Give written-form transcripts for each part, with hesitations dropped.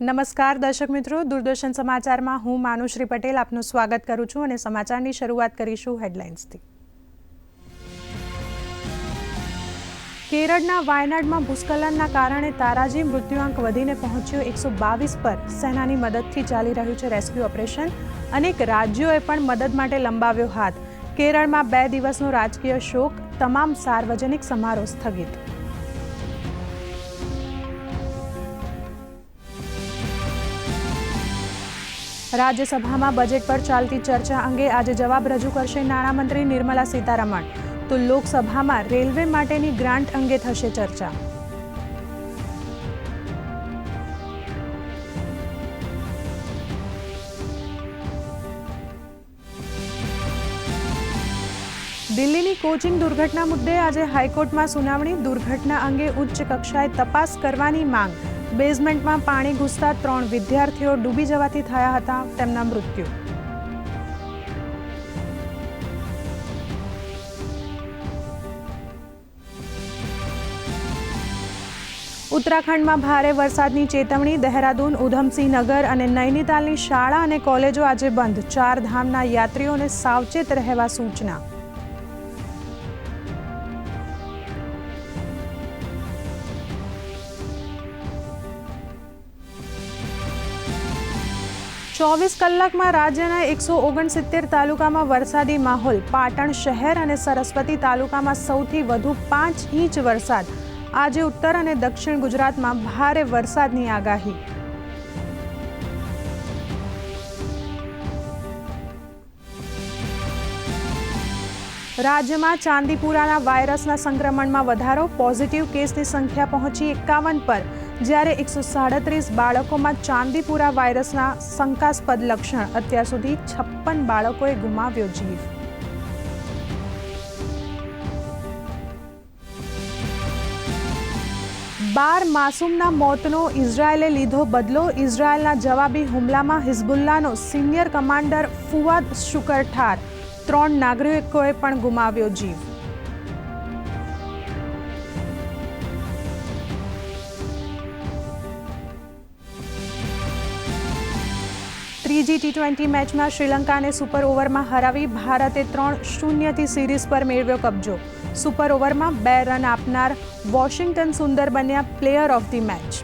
નમસ્કાર દર્શક મિત્રો, દૂરદર્શન સમાચારમાં હું માનુશ્રી પટેલ આપનું સ્વાગત કરું છું અને સમાચારની શરૂઆત કરીશું હેડલાઇન્સથી। કેરળના વાયનાડમાં ભૂસ્ખલનના કારણે તારાજી મૃત્યુઆંક વધીને પહોંચ્યો 122 પર। સેનાની મદદથી ચાલી રહ્યું છે રેસ્ક્યુ ઓપરેશન। અનેક રાજ્યોએ પણ મદદ માટે લંબાવ્યો હાથ। કેરળમાં 2 દિવસનો રાજકીય શોક, તમામ સાર્વજનિક સમારોહ સ્થગિત। રાજ્યસભામાં બજેટ પર ચાલતી ચર્ચા અંગે આજે જવાબ રજૂ કરશે નાણામંત્રી નિર્મલા સીતારમણ। તો લોકસભામાં રેલવે માટેની ગ્રાન્ટ અંગે થશે ચર્ચા। દિલ્હીની કોચિંગ દુર્ઘટના મુદ્દે આજે હાઈકોર્ટમાં સુનાવણી। દુર્ઘટના અંગે ઉચ્ચ કક્ષાએ તપાસ કરવાની માંગ। બેઝમેન્ટમાં પાણી ઘૂસતા 3 વિદ્યાર્થીઓ ડૂબી જવાથી થયા હતા તેમના મૃત્યુ। ઉત્તરાખંડમાં ભારે વરસાદની ચેતવણી। દહેરાદૂન, ઉધમસિંહ નગર અને નૈનીતાલની શાળા અને કોલેજો આજે બંધ। 4 ધામના યાત્રીઓને સાવચેત રહેવા સૂચના। ચોવીસ કલાકમાં રાજ્યના 169 તાલુકામાં વરસાદી માહોલ। પાટણ શહેર અને સરસ્વતી તાલુકામાં સૌથી વધુ 5 ઇંચ વરસાદ। આજે ઉત્તર અને દક્ષિણ ગુજરાતમાં ભારે વરસાદની આગાહી। રાજ્યમાં ચાંદીપુરાના વાયરસના સંક્રમણમાં વધારો। પોઝિટિવ કેસની સંખ્યા પહોંચી 51 પર, જ્યારે 137 બાળકોમાં ચાંદીપુરા વાયરસના શંકાસ્પદ લક્ષણ। અત્યાર સુધી 56 બાળકોએ ગુમાવ્યો જીવ। બાર માસૂમના મોતનો ઇઝરાયેલે લીધો બદલો। ઇઝરાયેલના જવાબી હુમલામાં હિઝબુલ્લાનો સિનિયર કમાન્ડર ફુઆદ શુકર ઠાર। 3 નાગરિકોએ પણ ગુમાવ્યો જીવ। ત્રીજી ટી20 મેચમાં શ્રીલંકાને સુપર ઓવરમાં હરાવી ભારતે 3-0થી સિરીઝ પર મેળવ્યો કબજો। સુપર ઓવરમાં 2 રન આપનાર વોશિંગ્ટન સુંદર બન્યા player of the match.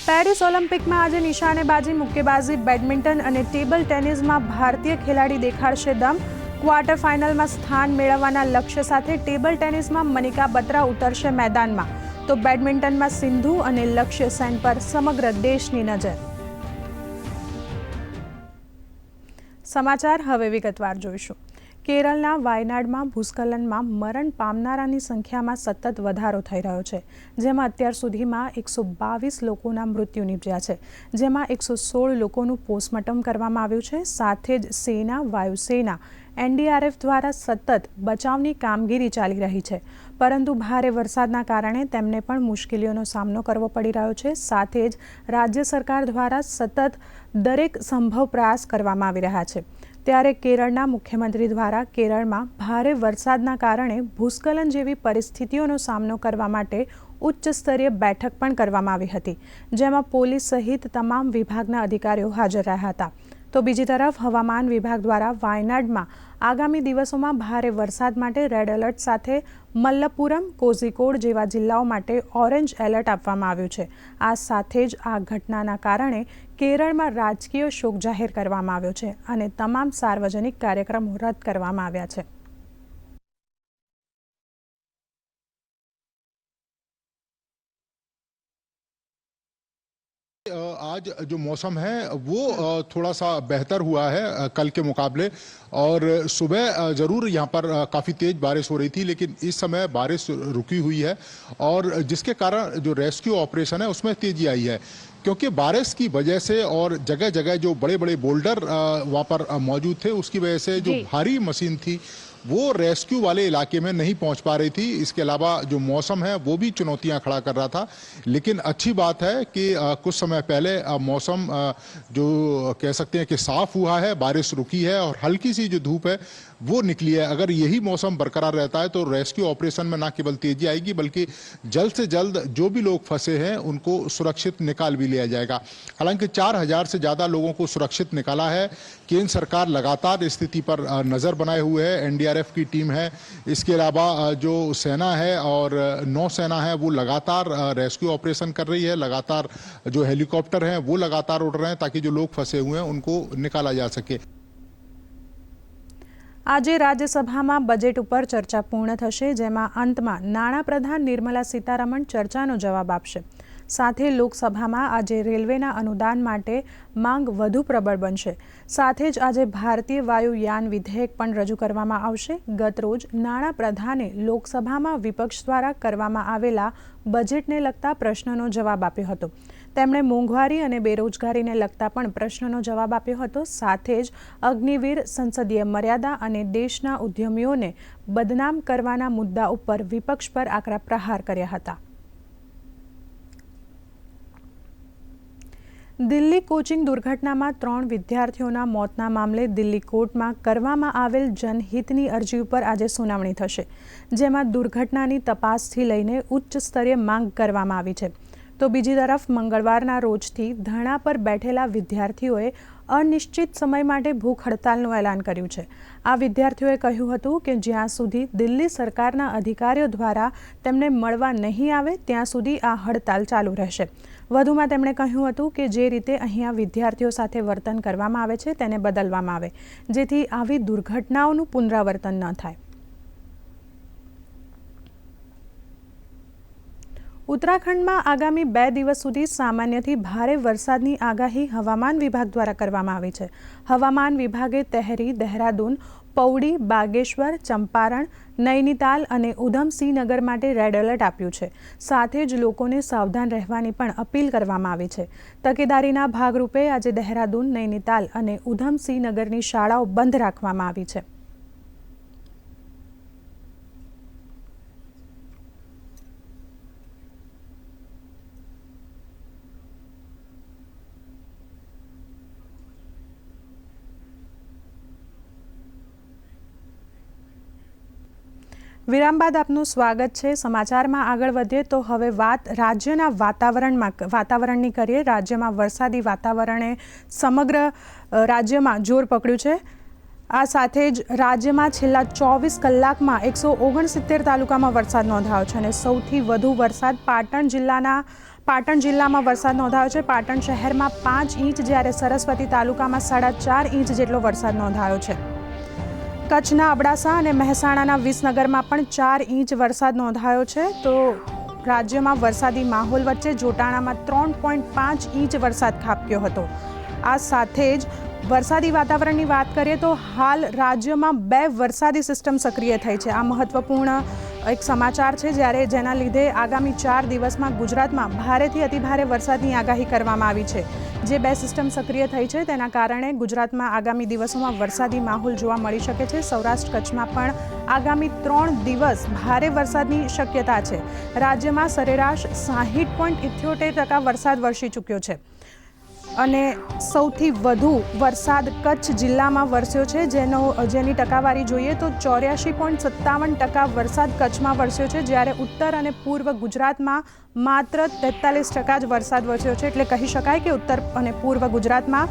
Paris ઓલિમ્પિકમાં આજે નિશાનેબાજી, મુક્કેબાજી, બેડમિન્ટન અને ટેબલ ટેનિસમાં ભારતીય ખેલાડી દેખાડશે દમ। ક્વાર્ટર ફાઇનલમાં સ્થાન મેળવવાના લક્ષ્ય સાથે ટેબલ ટેનિસમાં મનિકા બત્રા ઉતરશે મેદાનમાં, તો બેડમિન્ટનમાં સિંધુ અને લક્ષ્ય સેન પર સમગ્ર દેશની નજર। સમાચાર હવે વિગતવાર જોઈશું। કેરળના વાયનાડમાં ભૂસ્ખલનમાં મરણ પામનારાની સંખ્યામાં સતત વધારો થઈ રહ્યો છે, જેમાં અત્યાર સુધીમાં 122 લોકોના મૃત્યુ નિપજ્યા છે, જેમાં 116 લોકોનું પોસ્ટમોર્ટમ કરવામાં આવ્યું છે। સાથે જ સેના, વાયુસેના, NDRF દ્વારા સતત બચાવની કામગીરી ચાલી રહી છે, પરંતુ ભારે વરસાદના કારણે તેમને પણ મુશ્કેલીઓનો સામનો કરવો પડી રહ્યો છે। સાથે જ રાજ્ય સરકાર દ્વારા સતત દરેક સંભવ પ્રયાસ કરવામાં આવી રહ્યા છે। ત્યારે કેરળના મુખ્યમંત્રી દ્વારા કેરળમાં ભારે વરસાદના કારણે ભૂસ્ખલન જેવી પરિસ્થિતિઓનો સામનો કરવા માટે ઉચ્ચ સ્તરીય બેઠક પણ કરવામાં આવી હતી, જેમાં પોલીસ સહિત તમામ વિભાગના અધિકારીઓ હાજર રહ્યા હતા। તો બીજી તરફ હવામાન વિભાગ દ્વારા વાયનાડમાં આગામી દિવસોમાં ભારે વરસાદ માટે રેડ એલર્ટ સાથે મલ્લપુરમ, કોઝિકોડ જેવા જિલ્લાઓ માટે ઓરેન્જ એલર્ટ આપવામાં આવ્યું છે। આ સાથે જ આ ઘટનાના કારણે કેરળમાં રાજકીય શોક જાહેર કરવામાં આવ્યો છે અને તમામ સાર્વજનિક કાર્યક્રમો રદ કરવામાં આવ્યા છે। आज जो मौसम है वो थोड़ा सा बेहतर हुआ है कल के मुकाबले, और सुबह ज़रूर यहाँ पर काफ़ी तेज़ बारिश हो रही थी, लेकिन इस समय बारिश रुकी हुई है और जिसके कारण जो रेस्क्यू ऑपरेशन है उसमें तेज़ी आई है, क्योंकि बारिश की वजह से और जगह जगह जो बड़े बड़े बोल्डर वहाँ पर मौजूद थे, उसकी वजह से जो भारी मशीन थी वो रेस्क्यू वाले इलाके में नहीं पहुंच पा रही थी। इसके अलावा जो मौसम है वो भी चुनौतियां खड़ा कर रहा था, लेकिन अच्छी बात है कि कुछ समय पहले मौसम जो कह सकते हैं कि साफ हुआ है, बारिश रुकी है और हल्की सी जो धूप है वो निकली है। अगर यही मौसम बरकरार रहता है तो रेस्क्यू ऑपरेशन में ना केवल तेजी आएगी बल्कि जल्द से जल्द जो भी लोग फंसे हैं उनको सुरक्षित निकाल भी लिया जाएगा। हालांकि 4000 से ज्यादा लोगों को सुरक्षित निकाला है। केंद्र सरकार लगातार स्थिति पर नजर बनाए हुए है। एनडीआरएफ की टीम है, इसके अलावा जो सेना है और नौसेना है वो लगातार रेस्क्यू ऑपरेशन कर रही है। लगातार जो हेलीकॉप्टर हैं वो लगातार उड़ रहे हैं ताकि जो लोग फंसे हुए हैं उनको निकाला जा सके। આજે રાજ્યસભામાં બજેટ ઉપર ચર્ચા પૂર્ણ થશે, જેમાં અંતમાં નાણાપ્રધાન નિર્મલા સીતારમણ ચર્ચાનો જવાબ આપશે. સાથે લોકસભામાં આજે રેલવેના અનુદાન માટે માંગ વધુ પ્રબળ બનશે. સાથે જ આજે ભારતીય વાયુયાન વિધેયક પણ રજૂ કરવામાં આવશે. ગતરોજ નાણાપ્રધાને લોકસભામાં વિપક્ષ દ્વારા કરવામાં આવેલા બજેટને લગતા પ્રશ્નનો જવાબ આપ્યો હતો. તેમણે મોંઘવારી અને બેરોજગારીને લગતા પણ પ્રશ્નનો જવાબ આપ્યો હતો. સાથે જ અગ્નિવીર, સંસદીય મર્યાદા અને દેશના ઉદ્યમીઓને બદનામ કરવાના મુદ્દા ઉપર વિપક્ષ પર આકરા પ્રહાર કર્યા હતા. દિલ્હી કોચિંગ દુર્ઘટનામાં 3 વિદ્યાર્થીઓના મોતના મામલે દિલ્હી કોર્ટમાં કરવામાં આવેલ જનહિતની અરજી ઉપર આજે સુનાવણી થશે, જેમાં દુર્ઘટનાની તપાસથી લઈને ઉચ્ચ સ્તરીય માંગ કરવામાં આવી છે. તો બીજી તરફ મંગળવારના રોજથી ધરણા પર બેઠેલા વિદ્યાર્થીઓએ અનિશ્ચિત સમય માટે ભૂખ હડતાલનું એલાન કર્યું છે. આ વિદ્યાર્થીઓએ કહ્યું હતું કે જ્યાં સુધી દિલ્હી સરકારના અધિકારીઓ દ્વારા તેમને મળવા નહીં આવે ત્યાં સુધી આ હડતાલ ચાલુ રહેશે. વધુમાં તેમણે કહ્યું હતું કે જે રીતે અહીંયા વિદ્યાર્થીઓ સાથે વર્તન કરવામાં આવે છે તેને બદલવામાં આવે, જેથી આવી દુર્ઘટનાઓનું પુનરાવર્તન ન થાય. ઉત્તરાખંડમાં આગામી 2 દિવસ સુધી સામાન્યથી ભારે વરસાદની આગાહી હવામાન વિભાગ દ્વારા કરવામાં આવી છે. હવામાન વિભાગે તેહરી, દહેરાદૂન, પૌડી, બાગેશ્વર, ચંપારણ, નૈનીતાલ અને ઉધમસિંહનગર માટે રેડ એલર્ટ આપ્યું છે. સાથે જ લોકોને સાવધાન રહેવાની પણ અપીલ કરવામાં આવી છે. તકેદારીના ભાગરૂપે આજે દહેરાદૂન, નૈનીતાલ અને ઉધમસિંહનગરની શાળાઓ બંધ રાખવામાં આવી છે. વિરામ બાદ આપનું સ્વાગત છે. સમાચારમાં આગળ વધીએ તો હવે વાત રાજ્યના વાતાવરણની કરીએ. રાજ્યમાં વરસાદી વાતાવરણે સમગ્ર રાજ્યમાં જોર પકડ્યું છે. આ સાથે જ રાજ્યમાં છેલ્લા 24 કલાકમાં 169 તાલુકામાં વરસાદ નોંધાયો છે અને સૌથી વધુ વરસાદ પાટણ જિલ્લામાં વરસાદ નોંધાયો છે. પાટણ શહેરમાં 5 ઇંચ જ્યારે સરસ્વતી તાલુકામાં 4.5 ઇંચ જેટલો વરસાદ નોંધાયો છે. કચ્છના અબડાસા અને મહેસાણાના વિસનગરમાં પણ 4 ઇંચ વરસાદ નોંધાયો છે. તો રાજ્યમાં વરસાદી માહોલ વચ્ચે જોટાણામાં 3.5 ઇંચ વરસાદ ખાબક્યો હતો. આ સાથે જ વરસાદી વાતાવરણની વાત કરીએ તો હાલ રાજ્યમાં 2 વરસાદી સિસ્ટમ સક્રિય થઈ છે. આ મહત્વપૂર્ણ એક સમાચાર છે, જેના લીધે આગામી 4 દિવસમાં ગુજરાતમાં ભારેથી અતિભારે વરસાદની આગાહી કરવામાં આવી છે. જે 2 સિસ્ટમ સક્રિય થઈ છે તેના કારણે ગુજરાતમાં આગામી દિવસોમાં વરસાદી માહોલ જોવા મળી શકે છે. સૌરાષ્ટ્ર કચ્છમાં પણ આગામી 3 દિવસ ભારે વરસાદની શક્યતા છે. રાજ્યમાં સરેરાશ 60.78% વરસાદ વરસી ચૂક્યો છે અને સૌથી વધુ વરસાદ કચ્છ જિલ્લામાં વરસ્યો છે, જેની ટકાવારી જોઈએ તો 84.57% વરસાદ કચ્છમાં વરસ્યો છે, જ્યારે ઉત્તર અને પૂર્વ ગુજરાતમાં માત્ર 43% જ વરસાદ વરસ્યો છે. એટલે કહી શકાય કે ઉત્તર અને પૂર્વ ગુજરાતમાં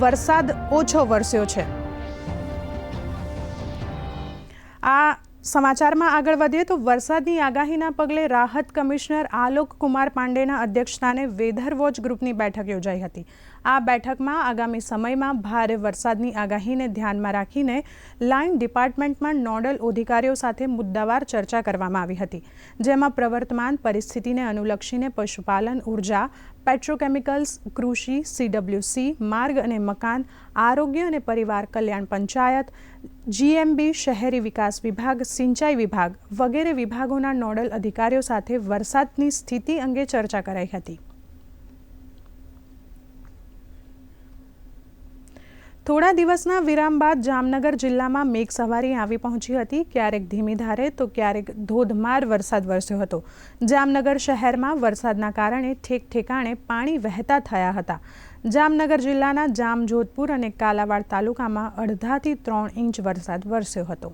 વરસાદ ઓછો વરસ્યો છે. આ સમાચારમાં આગળ વધીએ તો વરસાદની આગાહીના પગલે રાહત કમિશનર આલોક કુમાર પાંડેના અધ્યક્ષસ્થાને વેધર વોચ ગ્રુપની બેઠક યોજાઈ હતી. આ બેઠકમાં આગામી સમયમાં ભારે વરસાદની આગાહીને ધ્યાનમાં રાખીને લાઇન ડિપાર્ટમેન્ટમાં નોડલ અધિકારીઓ સાથે મુદ્દાવાર ચર્ચા કરવામાં આવી હતી, જેમાં પ્રવર્તમાન પરિસ્થિતિને અનુલક્ષીને પશુપાલન, ઉર્જા, પેટ્રોકેમિકલ્સ, કૃષિ, CWC, માર્ગ અને મકાન, આરોગ્ય અને પરિવાર કલ્યાણ પંચાયત, GMB, શહેરી વિકાસ વિભાગ, સિંચાઈ વિભાગ વગેરે વિભાગોના નોડલ અધિકારીઓ સાથે વરસાદની સ્થિતિ અંગે ચર્ચા કરાઈ હતી. થોડા દિવસના વિરામ બાદ જામનગર જિલ્લામાં મેઘસવારી આવી પહોંચી હતી. ક્યારેક ધીમી ધારે તો ક્યારેક ધોધમાર વરસાદ વરસ્યો હતો. જામનગર શહેરમાં વરસાદના કારણે ઠેક ઠેકાણે પાણી વહેતા થયા હતા. જામનગર જિલ્લાના જામજોધપુર અને કાલાવાડ તાલુકામાં 1.5 થી 3 ઇંચ વરસાદ વરસ્યો હતો.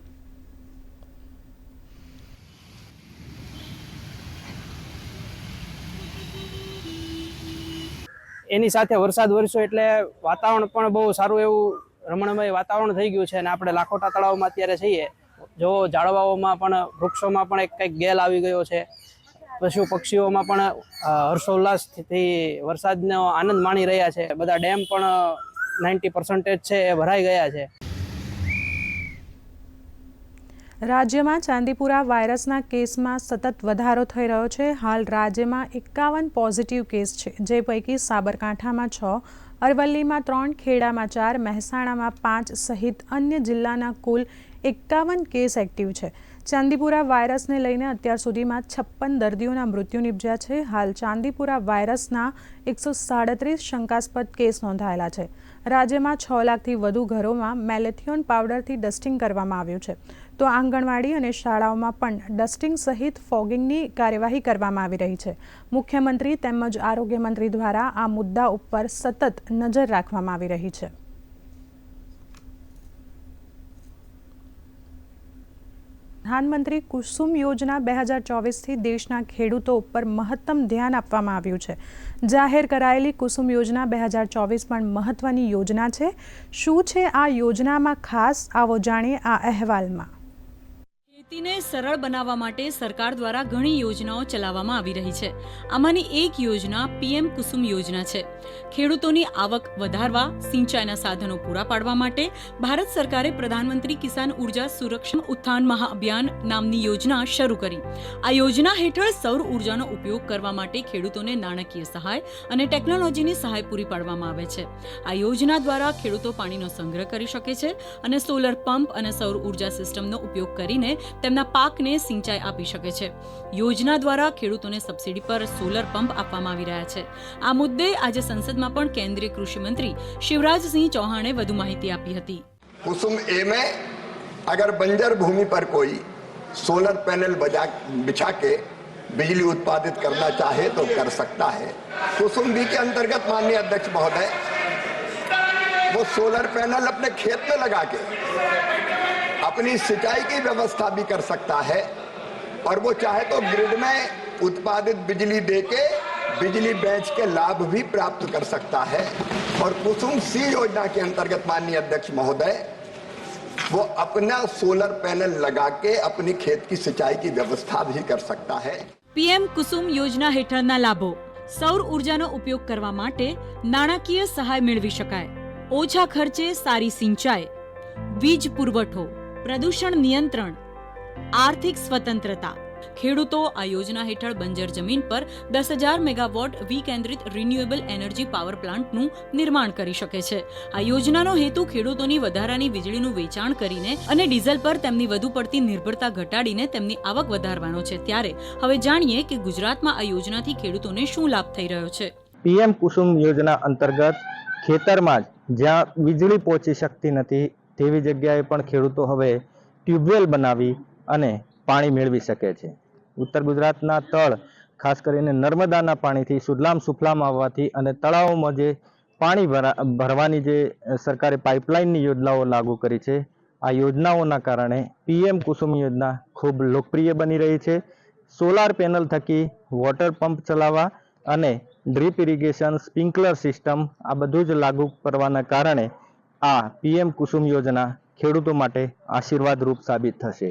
એની સાથે વરસાદ વરસ્યો એટલે વાતાવરણ પણ બહુ સારું એવું રમણીય વાતાવરણ થઈ ગયું છે અને આપણે લાખોટા તળાવમાં અત્યારે છીએ. જો ઝાડવાઓમાં પણ વૃક્ષોમાં પણ કંઈક ગેલ આવી ગયો છે. પશુ પક્ષીઓમાં પણ હર્ષોલ્લાસથી વરસાદનો આનંદ માણી રહ્યા છે. બધા ડેમ પણ 90% છે એ ભરાઈ ગયા છે. રાજ્યમાં ચાંદીપુરા વાયરસના કેસમાં સતત વધારો થઈ રહ્યો છે. હાલ રાજ્યમાં 51 પોઝિટિવ કેસ છે, જે પૈકી સાબરકાંઠામાં 6, અરવલ્લીમાં 3, ખેડામાં 4, મહેસાણામાં 5 સહિત અન્ય જિલ્લાના કુલ 51 કેસ એક્ટિવ છે. ચાંદીપુરા વાયરસને લઈને અત્યાર સુધીમાં 56 દર્દીઓના મૃત્યુ નિપજ્યા છે. હાલ ચાંદીપુરા વાયરસના 137 શંકાસ્પદ કેસ નોંધાયેલા છે. રાજ્યમાં 6 લાખથી વધુ ઘરોમાં મેલેથિયોન પાવડરથી ડસ્ટિંગ કરવામાં આવ્યું છે, તો આંગણવાડી અને શાળાઓમાં પણ ડસ્ટિંગ સહિત ફોગિંગની કાર્યવાહી કરવામાં આવી રહી છે. મુખ્યમંત્રી તેમજ આરોગ્ય મંત્રી દ્વારા આ મુદ્દા ઉપર સતત નજર રાખવામાં આવી રહી છે. પ્રધાનમંત્રી કુસુમ યોજના 2024થી દેશના ખેડૂતો ઉપર મહત્તમ ધ્યાન આપવામાં આવ્યું છે. જાહેર કરાયેલી કુસુમ યોજના 2024 પણ મહત્વની યોજના છે. શું છે આ યોજનામાં ખાસ, આવો જાણીએ આ અહેવાલમાં. ખેતીને સરળ બનાવવા માટે સરકાર દ્વારા ઘણી યોજનાઓ ચલાવવામાં આવી રહી છે. આમાંની એક યોજના પીએમ કુસુમ યોજના છે. ખેડૂતોની આવક વધારવા, સિંચાઈના સાધનો પૂરા પાડવા માટે ભારત સરકારે પ્રધાનમંત્રી કિસાન ઉર્જા સુરક્ષા ઉત્થાન મહાઅભિયાન નામની યોજના શરૂ કરી. આ યોજના હેઠળ સૌર ઉર્જાનો ઉપયોગ કરવા માટે ખેડૂતોને નાણાકીય સહાય અને ટેકનોલોજીની સહાય પૂરી પાડવામાં આવે છે. આ યોજના દ્વારા ખેડૂતો પાણીનો સંગ્રહ કરી શકે છે અને સોલર પંપ અને સૌર ઉર્જા સિસ્ટમનો ઉપયોગ કરીને તેમના પાકને સિંચાઈ આપી શકે છે. યોજના દ્વારા ખેડૂતોને સબસિડી પર સોલર પંપ આપવામાં આવી રહ્યા છે. આ મુદ્દે આજે સંસદમાં પણ કેન્દ્રીય કૃષિ મંત્રી शिवराज सिंह चौहाने વધુ માહિતી આપી હતી. कुसुम ए में अगर बंजर भूमि पर कोई सोलर पैनल बिछा के बिजली उत्पादित करना चाहे तो कर सकता है. कुसुम बी के अंतर्गत माननीय अध्यक्ष महोदय वो सोलर पैनल अपने खेत में लगा के अपनी सिंचाई की व्यवस्था भी कर सकता है और वो चाहे तो ग्रिड में उत्पादित बिजली देके बिजली बेच के लाभ भी प्राप्त कर सकता है. और कुसुम सी योजना के अंतर्गत माननीय अध्यक्ष महोदय वो अपना सोलर पैनल लगा के अपनी खेत की सिंचाई की व्यवस्था भी कर सकता है. પીએમ કુસુમ યોજના હેઠળના લાભો: સૌર ઉર્જાનો ઉપયોગ કરવા માટે નાણાકીય સહાય મેળવી શકાય, ઓછા ખર્ચે સારી સિંચાઈ, વીજ પુરવઠો, પ્રદૂષણ નિયંત્રણ, આર્થિક સ્વતંત્રતા. ખેડૂતો આ યોજના હેઠળ બંજર જમીન પર 10,000 મેગાવોટ વિકેન્દ્રિત રિન્યુએબલ એનર્જી પાવર પ્લાન્ટનું નિર્માણ કરી શકે છે. આ યોજનાનો હેતુ ખેડૂતોની વધારાની વીજળીનું વેચાણ કરીને અને ડીઝલ પર તેમની વધુ પડતી નિર્ભરતા ઘટાડીને તેમની આવક વધારવાનો છે. ત્યારે હવે જાણીએ કે ગુજરાતમાં આ યોજનાથી ખેડૂતોને શું લાભ થઈ રહ્યો છે. પીએમ કુસુમ યોજના અંતર્ગત ખેતરમાં જ્યાં વીજળી પહોંચી શકતી નથી તેવી જગ્યાએ પણ ખેડૂતો હવે ટ્યુબવેલ બનાવી અને પાણી મેળવી શકે છે. ઉત્તર ગુજરાતના તળ ખાસ કરીને નર્મદાના પાણીથી સુજલામ સુફલામ આવવાથી અને તળાવોમાં જે પાણી ભરવાની જે સરકારે પાઇપલાઇનની યોજનાઓ લાગુ કરી છે, આ યોજનાઓના કારણે પીએમ કુસુમ યોજના ખૂબ લોકપ્રિય બની રહી છે. સોલાર પેનલ થકી વોટર પંપ ચલાવવા અને ડ્રીપ ઇરિગેશન, સ્પ્રિંકલર સિસ્ટમ આ બધું જ લાગુ કરવાના કારણે આ પીએમ કુસુમ યોજના ખેડૂતો માટે આશીર્વાદરૂપ સાબિત થશે.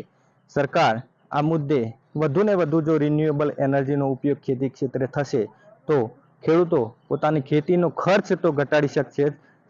સરકાર આ મુદ્દે વધુને વધુ જો રિન્યુએબલ એનર્જીનો ઉપયોગ ખેતી ક્ષેત્રે થશે તો ખેડૂતો પોતાની ખેતીનો ખર્ચ તો ઘટાડી શકશે,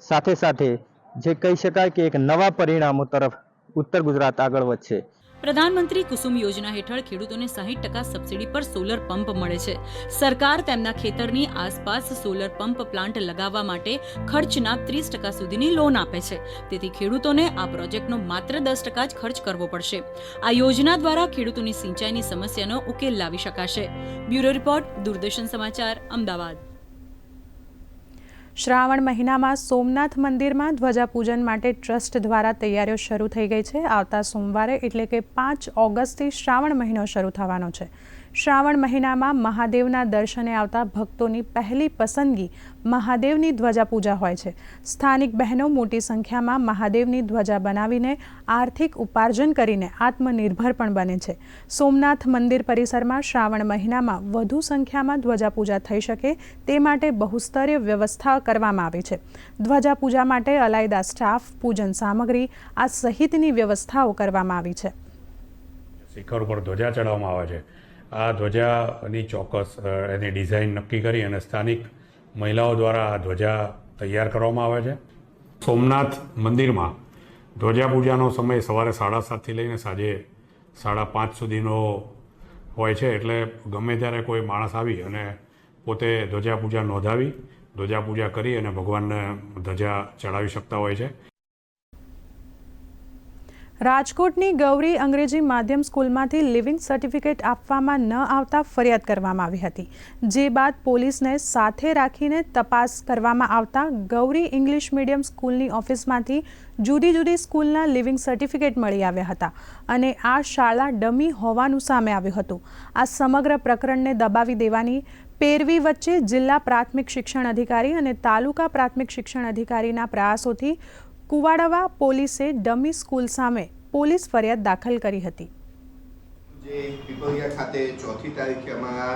સાથે સાથે જે કહી શકાય કે એક નવા પરિણામો તરફ ઉત્તર ગુજરાત આગળ વધશે. પ્રધાનમંત્રી કુસુમ યોજના હેઠળ ખેડૂતોને 60% સબસિડી પર સોલર પંપ મળે છે. સરકાર તેમના ખેતરની આસપાસ સોલર પંપ પ્લાન્ટ લગાવવા માટે ખર્ચના 30% સુધીની લોન આપે છે. તેથી ખેડૂતોને આ પ્રોજેક્ટનો માત્ર 10% જ ખર્ચ કરવો પડશે. આ યોજના દ્વારા ખેડૂતોની સિંચાઈની સમસ્યાનો ઉકેલ લાવી શકાશે. બ્યુરો રિપોર્ટ, દૂરદર્શન સમાચાર, અમદાવાદ. શ્રાવણ મહિનામાં સોમનાથ મંદિરમાં ધ્વજાપૂજન માટે ટ્રસ્ટ દ્વારા તૈયારીઓ શરૂ થઈ ગઈ છે. આવતા સોમવારે એટલે કે 5 ઓગસ્ટથી શ્રાવણ મહિનો શરૂ થવાનો છે. શ્રાવણ મહિનામાં મહાદેવના દર્શને આવતા ભક્તોની પહેલી પસંદગી મહાદેવની ધ્વજા પૂજા હોય છે. સ્થાનિક બહેનો મોટી સંખ્યામાં મહાદેવની ધ્વજા બનાવીને આર્થિક ઉપાર્જન કરીને આત્મનિર્ભર પણ બને છે. સોમનાથ મંદિર પરિસરમાં શ્રાવણ મહિનામાં વધુ સંખ્યામાં ધ્વજા પૂજા થઈ શકે તે માટે બહુસ્તરીય વ્યવસ્થા કરવામાં આવી છે. ધ્વજા પૂજા માટે અલાયદા સ્ટાફ, પૂજન સામગ્રી આ સહિતની વ્યવસ્થાઓ કરવામાં આવી છે. શિખર ઉપર ધ્વજા ચડાવવામાં આવે છે. આ ધ્વજાની ચોક્કસ એની ડિઝાઇન નક્કી કરી અને સ્થાનિક મહિલાઓ દ્વારા આ ધ્વજા તૈયાર કરવામાં આવે છે. સોમનાથ મંદિરમાં ધ્વજા પૂજાનો સમય સવારે 7:30થી લઈને સાંજે 5:30 સુધીનો હોય છે. એટલે ગમે ત્યારે કોઈ માણસ આવી અને પોતે ધ્વજા પૂજા નોંધાવી ધ્વજા પૂજા કરી અને ભગવાનને ધ્વજા ચડાવી શકતા હોય છે. રાજકોટની ગૌરી અંગ્રેજી માધ્યમ સ્કૂલમાંથી લિવિંગ સર્ટિફિકેટ આપવામાં ન આવતા ફરિયાદ કરવામાં આવી હતી. જે બાદ પોલીસને સાથે રાખીને તપાસ કરવામાં આવતા ગૌરી ઇંગ્લિશ મીડિયમ સ્કૂલની ઓફિસમાંથી જુદી જુદી સ્કૂલના લિવિંગ સર્ટિફિકેટ મળી આવ્યા હતા અને આ શાળા ડમી હોવાનું સામે આવ્યું હતું. આ સમગ્ર પ્રકરણને દબાવી દેવાની પેરવી વચ્ચે જિલ્લા પ્રાથમિક શિક્ષણ અધિકારી અને તાલુકા પ્રાથમિક શિક્ષણ અધિકારીના પ્રયાસોથી કુવાડવા પોલીસે ડમી સ્કૂલ સામે પોલીસ ફરિયાદ દાખલ કરી હતી. જે પીપળિયા ખાતે 4મી તારીખે અમારા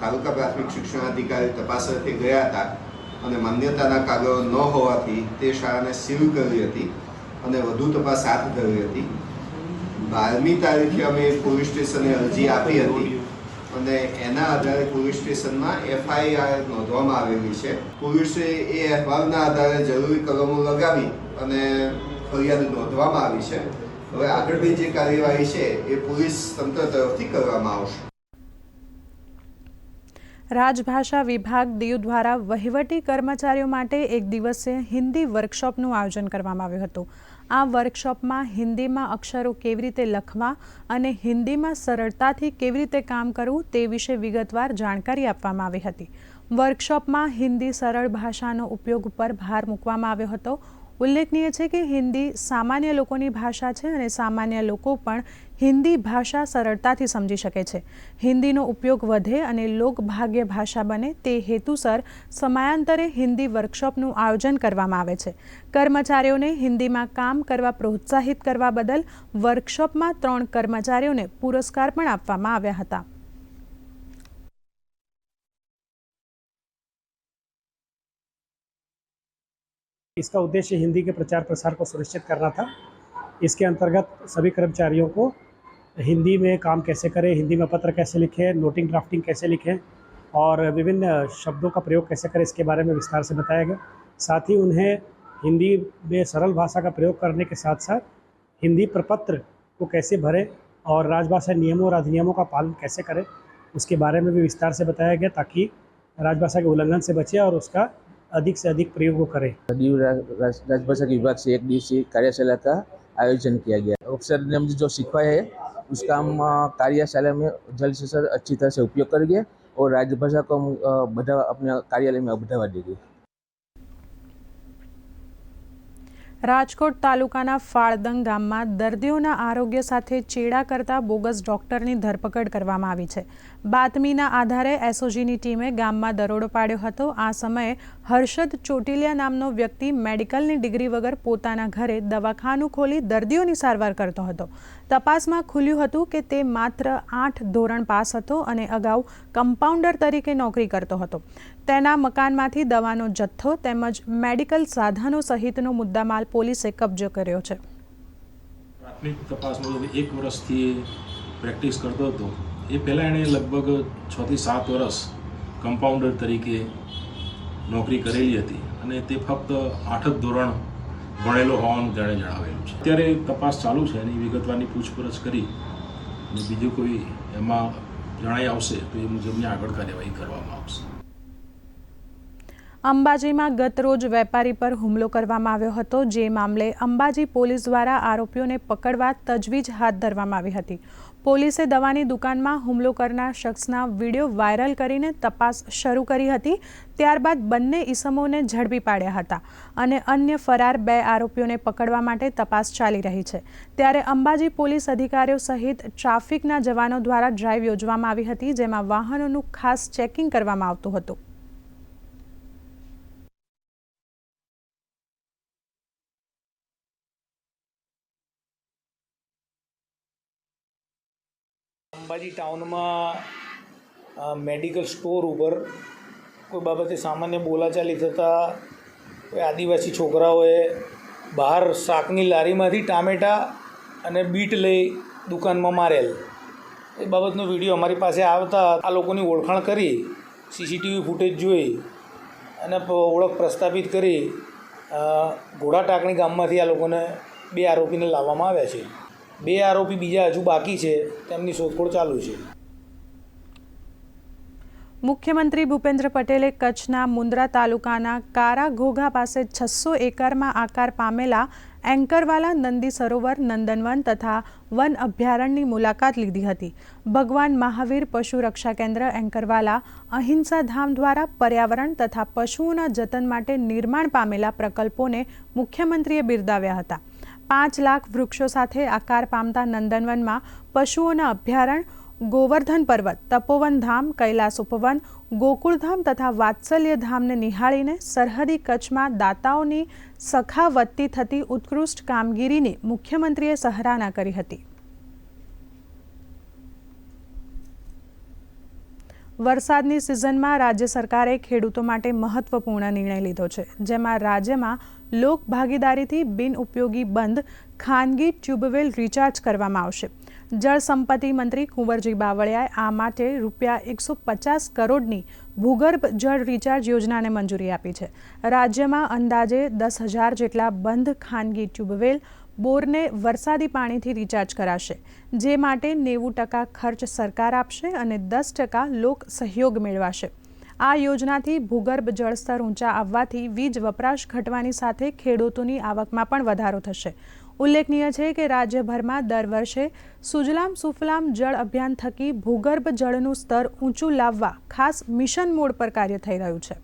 તાલુકા પ્રાથમિક શિક્ષણ અધિકારી તપાસ અર્થે ગયા હતા અને માન્યતાના કાગળો ન હોવાથી તે શાળાને સીલ કરી હતી અને વધુ તપાસ હાથ ધરી હતી. 12મી તારીખે અમે પોલીસ સ્ટેશને અરજી આપી હતી અને એના આધારે પોલીસ સ્ટેશનમાં FIR નોંધવામાં આવેલી છે. પોલીસે એ અહેવાલના આધારે જરૂરી કલમો લગાવી અને ફરિયાદ નોંધવામાં આવી છે. હવે આગળની જે કાર્યવાહી છે એ પોલીસ તંત્ર તરફથી કરવામાં આવશે. રાજભાષા વિભાગ દીવ દ્વારા વહીવટી કર્મચારીઓ માટે એક દિવસીય હિન્દી વર્કશોપનું આયોજન કરવામાં આવ્યું હતું. આ વર્કશોપમાં હિન્દીમાં અક્ષરો કેવી રીતે લખવા અને હિન્દીમાં સરળતાથી કેવી રીતે કામ કરવું તે વિશે વિગતવાર જાણકારી આપવામાં આવી હતી. વર્કશોપમાં હિન્દી સરળ ભાષાનો ઉપયોગ પર ભાર મૂકવામાં આવ્યો હતો. ઉલ્લેખનીય છે કે હિન્દી સામાન્ય લોકોની ભાષા છે અને સામાન્ય લોકો પણ હિન્દી ભાષા સરળતાથી સમજી શકે છે. હિન્દીનો ઉપયોગ વધે અને લોકભાગ્ય ભાષા બને તે હેતુસર સમયાંતરે હિન્દી વર્કશોપનું આયોજન કરવામાં આવે છે. કર્મચારીઓને હિન્દીમાં કામ કરવા પ્રોત્સાહિત કરવા બદલ વર્કશોપમાં 3 કર્મચારીઓને પુરસ્કાર પણ આપવામાં આવ્યા હતા. इसका उद्देश्य हिंदी के प्रचार प्रसार को सुनिश्चित करना था. इसके अंतर्गत सभी कर्मचारियों को हिंदी में काम कैसे करें, हिंदी में पत्र कैसे लिखें, नोटिंग ड्राफ्टिंग कैसे लिखें और विभिन्न शब्दों का प्रयोग कैसे करें इसके बारे में विस्तार से बताया गया. साथ ही उन्हें हिंदी में सरल भाषा का प्रयोग करने के साथ साथ हिंदी प्रपत्र को कैसे भरें और राजभाषा नियमों और अधिनियमों का पालन कैसे करें उसके बारे में भी विस्तार से बताया गया ताकि राजभाषा के उल्लंघन से बचे और उसका अधिक से अधिक प्रयोग करें. दीव राजभाषा के विभाग से 1 दिवसीय कार्यशाला का आयोजन किया गया. अक्षर नियम जो सिखवाया है उसका हम कार्यशाला में जल्द से जल्द अच्छी तरह से उपयोग करेंगे और राजभाषा को बढ़ावा अपने कार्यालय में बढ़ावा देंगे. રાજકોટ તાલુકાના ફાળદંગ ગામમાં દર્દીઓના આરોગ્ય સાથે ચેડા કરતા બોગસ ડોક્ટરની ધરપકડ કરવામાં આવી છે. બાતમીના આધારે એસઓજીની ટીમે ગામમાં દરોડો પાડ્યો હતો. આ સમયે હર્ષદ ચોટીલિયા નામનો વ્યક્તિ મેડિકલની ડિગ્રી વગર પોતાના ઘરે દવાખાનું ખોલી દર્દીઓની સારવાર કરતો હતો. તપાસમાં ખુલ્યું હતું કે તે માત્ર 8 ધોરણ પાસ હતો અને અગાઉ કમ્પાઉન્ડર તરીકે નોકરી કરતો હતો. તેના મકાનમાંથી દવાનો જથ્થો તેમજ મેડિકલ સાધનો સહિતનો મુદ્દામાલ પોલીસે કબજો કર્યો છે. પ્રાથમિક તપાસ મુજબ 1 વર્ષથી પ્રેક્ટિસ કરતો હતો. એ પહેલાં એણે લગભગ 6 થી 7 વર્ષ કમ્પાઉન્ડર તરીકે નોકરી કરેલી હતી અને તે ફક્ત 8 જ ધોરણ ભણેલો હોવાનું તેણે જણાવેલું છે. અત્યારે તપાસ ચાલુ છે. એની વિગતવારની પૂછપરછ કરી અને બીજું કોઈ એમાં જણાઈ આવશે તો એ મુજબની આગળ કાર્યવાહી કરવામાં આવશે. અંબાજીમાં ગત રોજ વેપારી પર હુમલો કરવામાં આવ્યો હતો. જે મામલે અંબાજી પોલીસ દ્વારા આરોપીઓને પકડવા તજવીજ હાથ ધરવામાં આવી હતી. પોલીસે દવાની દુકાનમાં હુમલો કરનાર શખ્સના વિડીયો વાયરલ કરીને તપાસ શરૂ કરી હતી. ત્યારબાદ બંને ઈસમોને ઝડપી પાડ્યા હતા અને અન્ય ફરાર 2 આરોપીઓને પકડવા માટે તપાસ ચાલી રહી છે. ત્યારે અંબાજી પોલીસ અધિકારીઓ સહિત ટ્રાફિકના જવાનો દ્વારા ડ્રાઈવ યોજવામાં આવી હતી, જેમાં વાહનોનું ખાસ ચેકિંગ કરવામાં આવતું હતું. અંબાજી ટાઉનમાં મેડિકલ સ્ટોર ઉપર કોઈ બાબતે સામાન્ય બોલાચાલી થતાં કોઈ આદિવાસી છોકરાઓએ બહાર શાકની લારીમાંથી ટામેટાં અને બીટ લઈ દુકાનમાં મારેલ. એ બાબતનો વિડીયો અમારી પાસે આવતા આ લોકોની ઓળખાણ કરી સીસીટીવી ફૂટેજ જોઈ અને ઓળખ પ્રસ્થાપિત કરી ઘોડા ટાંકણી ગામમાંથી આ લોકોને 2 આરોપીને લાવવામાં આવ્યા છે. 2 આરોપી બીજા હજુ બાકી છે, તેમની શોધખોળ ચાલુ છે. મુખ્યમંત્રી ભૂપેન્દ્ર પટેલે કચ્છના મુન્દ્રા તાલુકાના કારા ઘોઘા પાસે 600 એકરમાં આકાર પામેલા એન્કરવાલા નંદી સરોવર, નંદનવન તથા વન અભયારણ્યની મુલાકાત લીધી હતી. ભગવાન મહાવીર પશુ રક્ષા કેન્દ્ર એન્કરવાલા અહિંસા ધામ દ્વારા પર્યાવરણ તથા પશુઓના જતન માટે નિર્માણ પામેલા પ્રકલ્પોને મુખ્યમંત્રીએ બિરદાવ્યા હતા. 5 લાખ વૃક્ષો સાથે આકાર પામતા નંદનવનમાં પશુઓના અભયારણ્ય, ગોવર્ધન પર્વત, તપોવન ધામ, કૈલાસ ઉપવન, ગોકુળધામ તથા વાત્સલ્ય ધામને નિહાળીને સરહદી કચ્છમાં દાતાઓની સખાવતથી થતી ઉત્કૃષ્ટ કામગીરીની મુખ્યમંત્રીએ સરાહના કરી હતી. વરસાદની સિઝનમાં રાજ્ય સરકારે ખેડૂતો માટે મહત્વપૂર્ણ નિર્ણય લીધો છે, જેમાં રાજ્યમાં લોક ભાગીદારીથી બિનઉપયોગી બંધ ખાનગી ટ્યુબવેલ રિચાર્જ કરવામાં આવશે. જળ સંપત્તિ મંત્રી કુંવરજી બાવળિયાએ આ માટે ₹150 કરોડની ભૂગર્ભ જળ રિચાર્જ યોજનાને મંજૂરી આપી છે. રાજ્યમાં અંદાજે 10,000 જેટલા બંધ ખાનગી ટ્યુબવેલ બોરને વરસાદી પાણીથી રિચાર્જ કરાશે, જે માટે 90% ખર્ચ સરકાર આપશે અને 10% લોક સહયોગ મેળવાશે. આ યોજનાથી ભૂગર્ભ જળસ્તર ઊંચા આવવાથી વીજ વપરાશ ઘટવાની સાથે ખેડૂતોની આવકમાં પણ વધારો થશે. ઉલ્લેખનીય છે કે રાજ્યભરમાં દર વર્ષે સુજલામ સુફલામ જળ અભિયાન થકી ભૂગર્ભ જળનું સ્તર ઊંચું લાવવા ખાસ મિશન મોડ પર કાર્ય થઈ રહ્યું છે.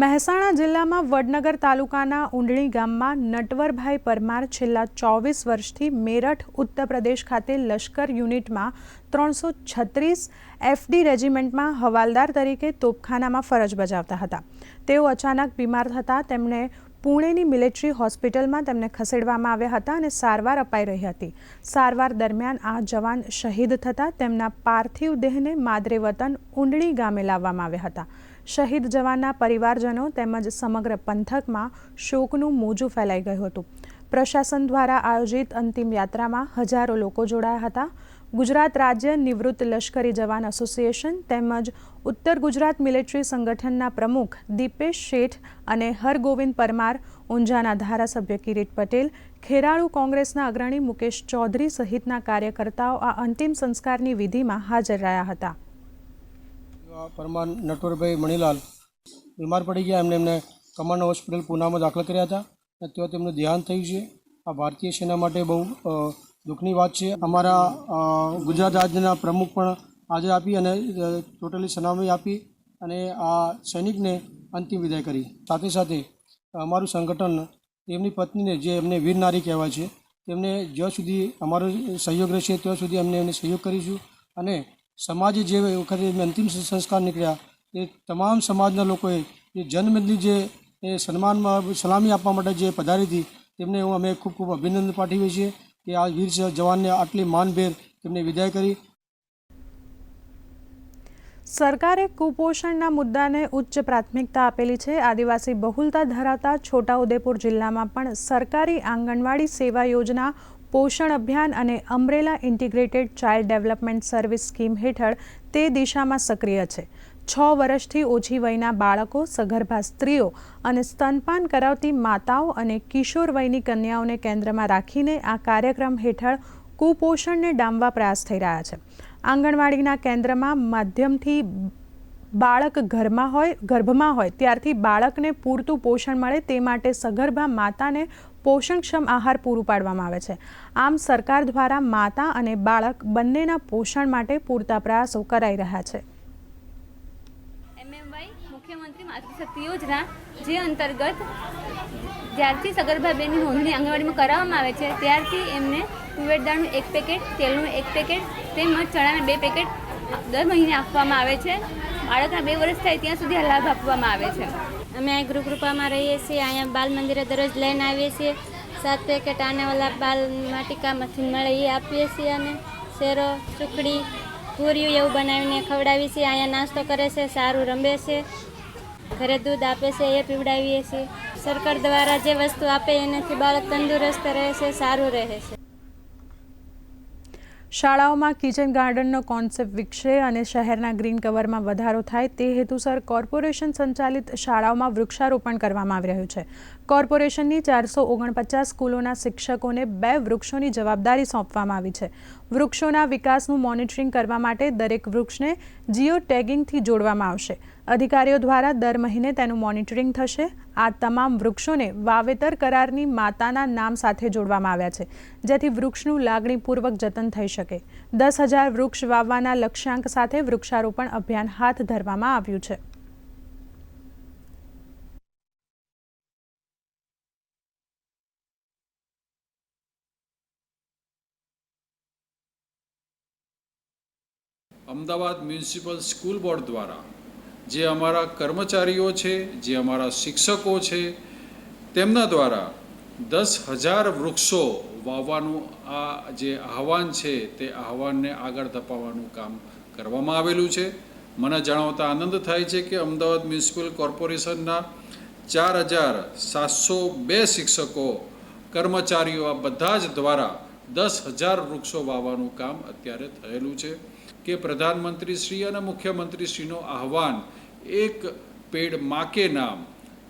મહેસાણા જિલ્લામાં વડનગર તાલુકાના ઊંડણી ગામમાં નટવરભાઈ પરમાર છેલ્લા 24 વર્ષથી મેરઠ, ઉત્તર પ્રદેશ ખાતે લશ્કર યુનિટમાં 336 FD રેજિમેન્ટમાં હવાલદાર તરીકે તોપખાનામાં ફરજ બજાવતા હતા. તેઓ અચાનક બીમાર થતાં તેમણે પુણેની મિલિટરી હોસ્પિટલમાં તેમને ખસેડવામાં આવ્યા હતા અને સારવાર અપાઈ રહી હતી. સારવાર દરમિયાન આ જવાન શહીદ થતાં તેમના પાર્થિવ દેહને માદરે વતન ઊંડણી ગામે લાવવામાં આવ્યા હતા. શહીદ જવાનના પરિવારજનો તેમજ સમગ્ર પંથકમાં શોકનું મોજું ફેલાઈ ગયું હતું. પ્રશાસન દ્વારા આયોજિત અંતિમ યાત્રામાં હજારો લોકો જોડાયા હતા. ગુજરાત રાજ્ય નિવૃત્ત લશ્કરી જવાન એસોસિએશન તેમજ ઉત્તર ગુજરાત મિલિટરી સંગઠનના પ્રમુખ દીપેશ શેઠ અને હરગોવિંદ પરમાર, ઊંઝાના ધારાસભ્ય કિરીટ પટેલ, ખેરાળુ કોંગ્રેસના અગ્રણી મુકેશ ચૌધરી સહિતના કાર્યકર્તાઓ આ અંતિમ સંસ્કારની વિધિમાં હાજર રહ્યા હતા. પરમાર નટવરભાઈ મણીલાલ બીમાર પડી ગયા. એમને કમાન્ડ હોસ્પિટલ પૂનામાં દાખલ કર્યા હતા અને ત્યાં તેમનું દેહાંત થયું છે. આ ભારતીય સેના માટે બહુ દુઃખની વાત છે. અમારા ગુજરાત રાજ્યના પ્રમુખ પણ હાજર આપી અને ટોટલી સલામી આપી અને આ સૈનિકને અંતિમ વિદાય કરી. સાથે સાથે અમારું સંગઠન તેમની પત્નીને, જે એમને વીર નારી કહેવાય છે, તેમને જ્યાં સુધી અમારો સહયોગ રહેશે ત્યાં સુધી એમને સહયોગ કરીશું. અને સમાજે જે વખતે અંતિમ સંસ્કાર નીકળ્યા એ તમામ સમાજના લોકોએ જે જન્મની જે સન્માનમાં સલામી આપવા માટે જે પધારી હતી તેમને અમે ખૂબ ખૂબ અભિનંદન પાઠવીએ છીએ કે આ વીર જવાનને આટલી માનભેર તેમને વિદાય કરી. સરકારે કુપોષણના મુદ્દાને ઉચ્ચ પ્રાથમિકતા આપેલી છે. આદિવાસી બહુલતા ધરાવતા છોટાઉદેપુર જિલ્લામાં પણ સરકારી આંગણવાડી સેવા યોજના, પોષણ અભિયાન અને umbrella integrated child development service scheme હેઠળ તે દિશામાં સક્રિય છે. 6 વર્ષથી ઓછી વયના બાળકો, સગર્ભા સ્ત્રીઓ અને સ્તનપાન કરાવતી માતાઓ અને કિશોર વયની કન્યાઓને કેન્દ્રમાં રાખીને આ કાર્યક્રમ હેઠળ કુપોષણને ડામવા પ્રયાસ થઈ રહ્યા છે. આંગણવાડીના કેન્દ્રમાં માધ્યમથી બાળક ગર્ભમાં હોય ત્યારથી બાળકને પૂરતું પોષણ મળે તે માટે સગર્ભા માતાને પોષણક્ષમ આહાર પૂરું પાડવામાં આવે છે. આમ સરકાર દ્વારા માતા અને બાળક બંનેના પોષણ માટે પૂરતા પ્રયાસો કરાઈ રહ્યા છે. મુખ્યમંત્રી માતૃશક્તિ યોજના જે અંતર્ગત જ્યારથી સગર્ભા બહેનની નોંધણી આંગણવાડીમાં કરાવવામાં આવે છે ત્યારથી એમને તુવેર દાળનું 1 પેકેટ, તેલનું 1 પેકેટ તેમજ ચણાના 2 પેકેટ દર મહિને આપવામાં આવે છે. બાળકના 2 વર્ષ થાય ત્યાં સુધી આ લાભ આપવામાં આવે છે. અમે અહીં ગૃહકૃપામાં રહીએ છીએ. અહીંયા બાલ મંદિરે દરરોજ લઈને આવીએ છીએ. 7 પેકેટ આનેવાલા બાલ વાટિકામાંથી મળે એ આપીએ છીએ અને શેરો, ચૂકડી, પૂરીઓ એવું બનાવીને ખવડાવીએ છીએ. અહીંયા નાસ્તો કરે છે, સારું રમે છે, ઘરે દૂધ આપે છે એ પીવડાવીએ છીએ. સરકાર દ્વારા જે વસ્તુ આપે એનાથી બાળક તંદુરસ્ત રહે છે, સારું રહે છે. શાળાઓમાં કિચન ગાર્ડનનો કોન્સેપ્ટ વિકસે અને શહેરના ગ્રીન કવરમાં વધારો થાય તે હેતુસર કોર્પોરેશન સંચાલિત શાળાઓમાં વૃક્ષારોપણ કરવામાં આવી રહ્યું છે. કોર્પોરેશનની 449 સ્કૂલોના શિક્ષકોને 2 વૃક્ષોની જવાબદારી સોંપવામાં આવી છે. વૃક્ષોના વિકાસનું મોનિટરિંગ કરવા માટે દરેક વૃક્ષને જીઓ ટેગિંગથી જોડવામાં આવશે. અધિકારીઓ દ્વારા દર મહિને તેનું મોનિટરિંગ થશે. આ તમામ વૃક્ષોને વાવેતર કરારની માતાના નામ સાથે જોડવામાં આવ્યા છે, જેથી વૃક્ષનું લાગણીપૂર્વક જતન થઈ શકે. 10,000 વૃક્ષ વાવવાના લક્ષ્યાંક સાથે વૃક્ષારોપણ અભિયાન હાથ ધરવામાં આવ્યું છે. અમદાવાદ મ્યુનિસિપલ સ્કૂલ બોર્ડ દ્વારા જે અમારા કર્મચારીઓ છે, જે અમારા શિક્ષકો છે, તેમના દ્વારા 10,000 વૃક્ષો વાવવાનું આ જે આહવાન છે તે આહવાનને આગળ ધપાવવાનું કામ કરવામાં આવેલું છે. મને જણાવતા આનંદ થાય છે કે અમદાવાદ મ્યુનિસિપલ કોર્પોરેશનના 4,702 શિક્ષકો, કર્મચારીઓ આ બધા જ દ્વારા 10,000 વૃક્ષો વાવવાનું કામ અત્યારે થયેલું છે કે પ્રધાનમંત્રી શ્રી અને મુખ્યમંત્રી શ્રીનો આહવાન એક પેડ માં કે નામ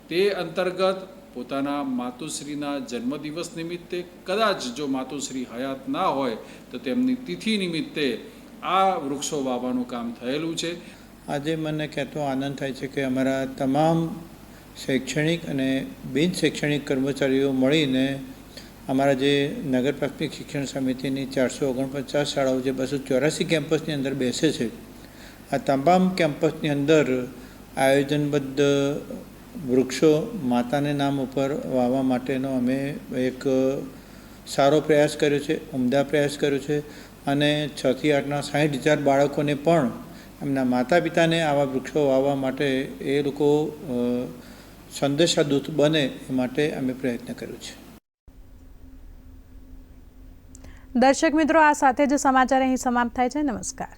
તે અંતર્ગત પોતાના માતુશ્રીના જન્મદિવસ નિમિત્તે, કદાચ જો માતુશ્રી હયાત ના હોય તો તેમની તિથિ નિમિત્તે આ વૃક્ષો વાવવાનું કામ થયેલું છે. આજે મને કહેતો આનંદ થાય છે કે અમારા તમામ શૈક્ષણિક અને બિન શૈક્ષણિક કર્મચારીઓ મળીને અમારા જે નગર પ્રાથમિક શિક્ષણ સમિતિની 449 શાળાઓ જે 284 કેમ્પસની અંદર બેસે છે, આ તમામ કેમ્પસની અંદર આયોજનબદ્ધ વૃક્ષો માતાને નામ ઉપર વાવવા માટેનો અમે એક સારો પ્રયાસ કર્યો છે, ઉમદા પ્રયાસ કર્યો છે. અને 6 થી 8ના 60,000 બાળકોને પણ એમના માતા પિતાને આવા વૃક્ષો વાવવા માટે એ લોકો સંદેશાદૂત બને એ માટે અમે પ્રયત્ન કર્યો છે. દર્શક મિત્રો, આ સાથે જ સમાચાર અહીં સમાપ્ત થાય છે. નમસ્કાર.